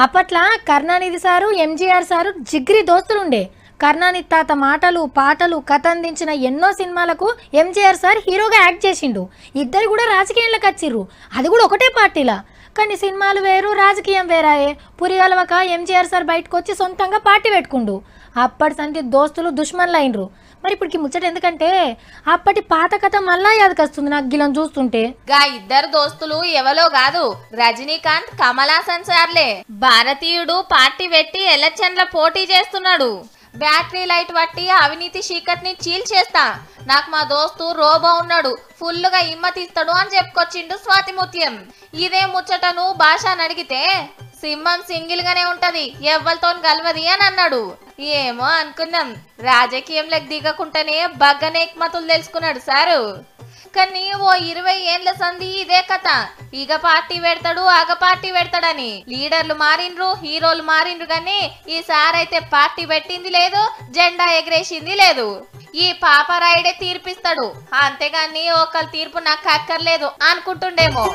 అప్పట్లో Karunanidhi sir MGR sir జిగ్రి దోస్తులుండే. Karunanidhi తాత మాటలు పాటలు కథ అందించిన ఎన్నో సినిమాలకు ఎంజీఆర్ సార్ హీరోగా యాక్ట్ చేసిండు. ఇద్దరు కూడా రాజకీయంలోకి వచ్చిర్రు, అది కూడా ఒకటే పార్టీలా. కానీ సినిమాలు వేరు రాజకీయం వేరాయే. పురిగలవక ఎంజీఆర్ సార్ బయటకు వచ్చి సొంతంగా పార్టీ పెట్టుకుండు. అప్పటి సంటి దోస్తులు దుష్మన్లు అయినరు. మరి ఇప్పటికి ముచ్చట ఎందుకంటే అప్పటి పాత కథ మళ్ళా యాదకొస్తుంది నాకు గిలను చూస్తుంటే. గా ఇద్దరు దోస్తులు ఎవలో కాదు, రజనీకాంత్ కమల్ హాసన్ సార్లే. భారతీయుడు పార్టీ పెట్టి ఎలక్షన్ల పోటీ చేస్తున్నాడు. బ్యాటరీ లైట్ పట్టి అవినీతి చీకటిని చీల్చేస్తా, నాకు మా దోస్తు రోబో ఉన్నాడు, ఫుల్లుగా ఇమ్మతిస్తాడు అని చెప్పుకొచ్చిండు స్వాతిముత్యం. ఇదే ముచ్చటను భాషను అడిగితే సింహం సింగిల్ గానే ఉంటది, ఎవ్వలతో గలవది అని అన్నాడు. ఏమో అనుకున్నాం, రాజకీయంలోకి దిగకుండానే బగ్గనేక్మతులు తెలుసుకున్నాడు సారు. కానీ ఓ 20 ఏండ్ల సంధి ఇదే కథ. ఇగ పార్టీ పెడతాడు ఆగ పార్టీ పెడతాడని లీడర్లు మారిండ్రు, హీరోలు మారిండ్రు. కానీ ఈ సారైతే పార్టీ పెట్టింది లేదు, జెండా ఎగరేసింది లేదు. ఈ పాపరాయుడే తీర్పిస్తాడు, అంతేగాని ఒకళ్ళ తీర్పు నాకు అక్కర్లేదు అనుకుంటుండేమో.